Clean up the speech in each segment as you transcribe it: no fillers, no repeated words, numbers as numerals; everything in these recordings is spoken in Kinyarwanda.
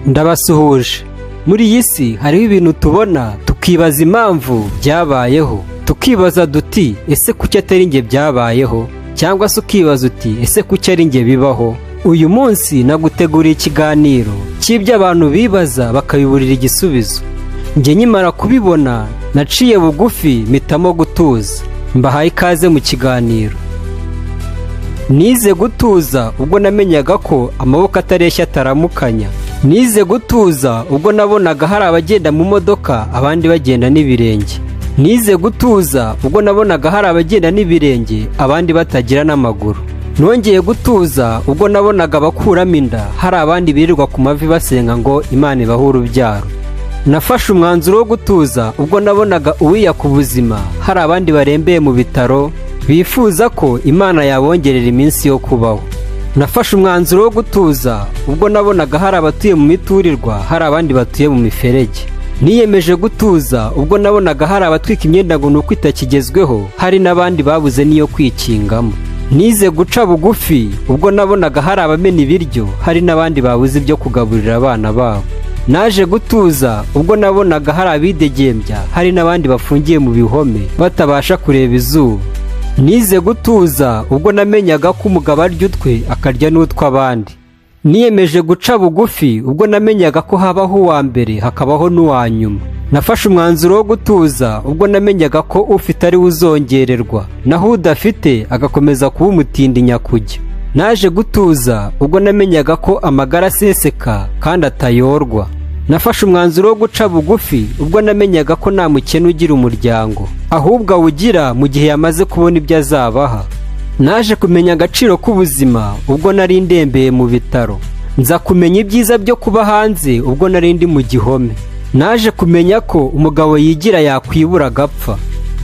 Ndabasuhuje. Muri iyi si hariho ibintu tubona tukibaza impamvu byabayeho, tukibaza duti ese kuki atari njye byabayeho, cyangwa se ukibaza uti ese kuki ari njye bibaho. Uyu munsi naguteguriye ikiganiro cy'ibyo abantu bibaza bakabiburira igisubizo. Njye nkimara kubibona naciye bugufi mpitamo gutuza. Mbahaye ikaze mu kiganiro. Nize gutuza ubwo namenyaga ko amaboko atareshya ataramukanya. Nize gutuza ubwo nabonaga hari abagenda mu modoka abandi bagenda n'ibirenge. Nize gutuza ubwo nabonaga hari abagenda n'ibirenge abandi batagira n'amaguru. Nongeye gutuza ubwo nabonaga abakuramo inda hari abandi birirwa ku mavi basenga ngo Imana ibahe urubyaro. Nafashe umwanzuro wo gutuza ubwo nabonaga uwiya ku buzima hari abandi barembeye mu bitaro bifuza ko Imana yabongerera iminsi yo kubaho. Nafashe umwanzuro wo gutuza ubwo nabonaga hari abatuye mu miturirwa hari abandi batuye mu miferege. Niyemeje gutuza ubwo nabonaga hari abatwika imyenda ngo nuko itakigezweho hari n'abandi babuze niyo kwikingamo. Nize guca bugufi ubwo nabonaga hari abamena ibiryo hari n'abandi babuze ibyo kugaburira abana babo. Naje gutuza ubwo nabonaga hari abidegembya hari n'abandi bafungiye mu bihome batabasha kureba izuba. Nize gutuza ubwo namenyaga ko umugabo arya utwe akarya n'utw'abandi. Niyemeje guca bugufi ubwo namenyaga ko habaho uwa mbere hakabaho n'uwa nyuma. Nafashe umwanzuro wo gutuza ubwo namenyaga ko ufite ari we uzongererwa naho udafite agakomeza kuba umutindi nyakujya. Naje gutuza ubwo namenyaga ko amagara aseseka kandi atayorwa. Nafashe umwanzuro wo guca bugufi ubwo namenyaga ko nta mukene ugira umuryango ahubwo awugira mu gihe yamaze kubona ibyo azabaha. Naje kumenya agaciro k'ubuzima ubwo nari ndembeye mu bitaro. Nza kumenya ibyiza byo kuba hanze ubwo nari ndi mu gihome. Naje kumenya ko umugabo yigira yakwibura agapfa.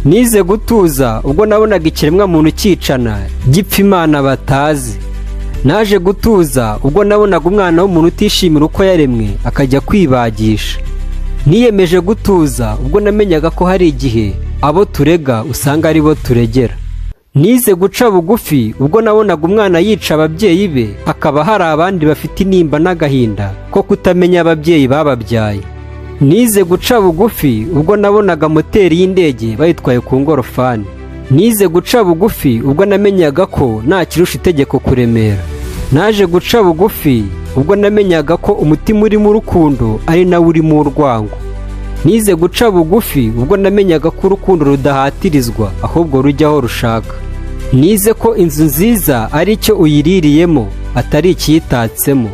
Nize gutuza ubwo nabonaga ikiremwa muntu cyicana gipfa Imana batazi. Naje gutuza ubwo nabonaga umwana w'umuntu utishimira uko yaremwe akajya kwibagisha. Niyemeje gutuza ubwo namenyaga ko hari igihe abo turega usanga ari bo turegera. Nize guca bugufi ubwo nabonaga umwana yica ababyeyi be hakaba hari abandi bafite intimba n'agahinda ko kutamenya ababyeyi bababyaye. Nize guca bugufi ubwo nabonaga moteri y'indege bayitwaye ku ngorofani. Nize guca bugufi ubwo namenyaga ko nta kirusha itegeko kuremera. Naje guca bugufi ubwo namenyaga ko umutima urimo urukundo ari nawe urimo urwango. Nize guca bugufi ubwo namenyaga ko urukundo rudahatirizwa ahubwo rujya aho rushaka. Nize ko inzu nziza ari icyo uyiririyemo atari ikiyitatsemo.